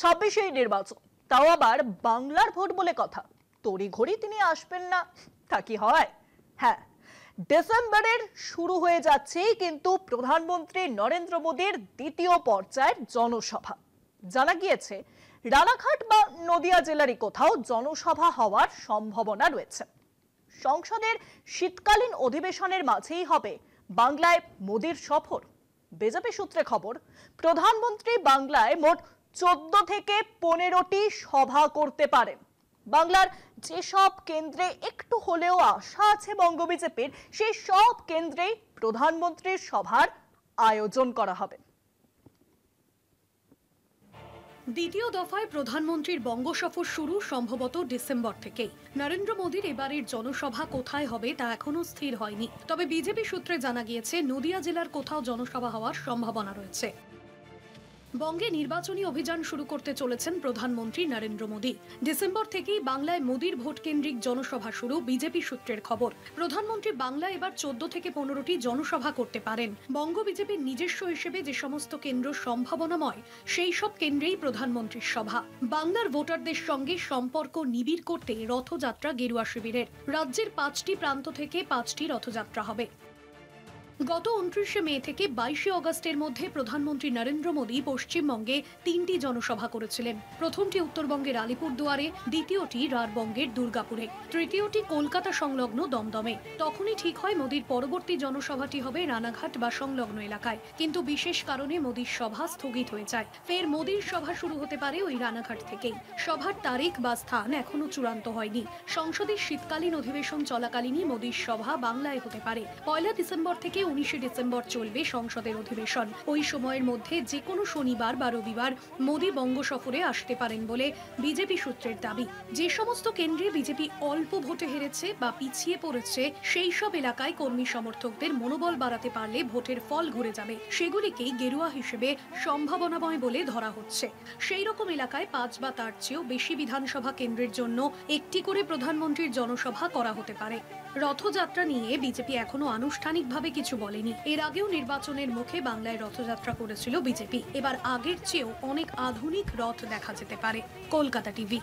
26-এই নির্বাচন, তাও আবার বাংলার ভোট বলে কথা। তড়িঘড়ি তিনি আসবেন না, তা কি হয়? হ্যাঁ, ডিসেম্বরের শুরু হয়ে যাচ্ছে কিন্তু প্রধানমন্ত্রী নরেন্দ্র মোদীর দ্বিতীয় পর্যায়ের জনসভা। জানা গিয়েছে রানাঘাট বা নদিয়া জেলারই কোথাও জনসভা হওয়ার সম্ভাবনা রয়েছে। সংসদের শীতকালীন অধিবেশনের মাঝেই হবে বাংলায় মোদীর সফর। বিজেপি সূত্রে খবর, প্রধানমন্ত্রী বাংলায় মোট 14 থেকে 15টি সভা করতে পারেন। বাংলার যেসব কেন্দ্রে একটু হলেও আশা আছে বঙ্গ বিজেপির, সেই সব কেন্দ্রেই প্রধানমন্ত্রীর সভার আয়োজন করা হবে। দ্বিতীয় দফায় প্রধানমন্ত্রীর বঙ্গ সফর শুরু সম্ভবত ডিসেম্বর থেকেই। নরেন্দ্র মোদীর এবারের জনসভা কোথায় হবে তা এখনো স্থির হয়নি, তবে বিজেপি সূত্রে জানা গিয়েছে নদিয়া জেলার কোথাও জনসভা হওয়ার সম্ভাবনা রয়েছে। বঙ্গে নির্বাচনী অভিযান শুরু করতে চলেছেন প্রধানমন্ত্রী নরেন্দ্র মোদী। ডিসেম্বর থেকেই বাংলায় মোদীর ভোট কেন্দ্রিক জনসভা শুরু বিজেপি সূত্রের খবর। প্রধানমন্ত্রী বাংলায় এবার 14 থেকে 15টি জনসভা করতে পারেন। বঙ্গ বিজেপির নিজস্ব হিসেবে যে সমস্ত কেন্দ্র সম্ভাবনাময়, সেই সব কেন্দ্রেই প্রধানমন্ত্রীর সভা। বাংলার ভোটারদের সঙ্গে সম্পর্ক নিবিড় করতে রথযাত্রা গেরুয়া শিবিরের। রাজ্যের 5টি প্রান্ত থেকে 5টি রথযাত্রা হবে। গত 29 মে থেকে 22 অগস্টের মধ্যে প্রধানমন্ত্রী নরেন্দ্র মোদী পশ্চিমবঙ্গে 3টি জনসভা করেছিলেন। প্রথমটি উত্তরবঙ্গের আলিপুরদুয়ারে, দ্বিতীয়টি রাঢ়বঙ্গের দুর্গাপুরে, তৃতীয়টি কলকাতা সংলগ্ন দমদমে। তখনই ঠিক হয় মোদীর পরবর্তী জনসভাটি হবে রানাঘাট বা সংলগ্ন এলাকায়, কিন্তু বিশেষ কারণে মোদীর সভা স্থগিত হয়ে যায়। ফের মোদীর সভা শুরু হতে পারে ওই রানাঘাট থেকেই। সভার তারিখ বা স্থান এখনো চূড়ান্ত হয়নি। সংসদের শীতকালীন অধিবেশন চলাকালীনই মোদীর সভা বাংলায় হতে পারে। 1 ডিসেম্বর থেকে 19 ডিসেম্বর চলবে সংসদের অধিবেশন। ওই সময়ের মধ্যে যে কোনো শনিবার বা রবিবার মোদী বঙ্গ সফরে আসতে পারেন বলে বিজেপি সূত্রের দাবি। যে সমস্ত কেন্দ্রে বিজেপি অল্প ভোটে হেরেছে বা পিছিয়ে পড়েছে, সেই সব এলাকায় কর্মী সমর্থকদের মনোবল বাড়াতে পারলে ভোটের ফল ঘুরে যাবে। সেগুলিকেই গেরুয়া হিসেবে সম্ভাবনাময় বলে ধরা হচ্ছে। সেই রকম এলাকায় 5 বা তার চেয়েও বেশি বিধানসভা কেন্দ্রের জন্য একটি করে প্রধানমন্ত্রীর জনসভা করা হতে পারে। রথযাত্রা নিয়ে বিজেপি এখনো আনুষ্ঠানিকভাবে কিছু বলেনি। এর আগেও নির্বাচনের মুখে বাংলায় রথযাত্রা করেছিল বিজেপি। এবার আগের চেয়েও অনেক আধুনিক রথ দেখা যেতে পারে। কলকাতা টিভি।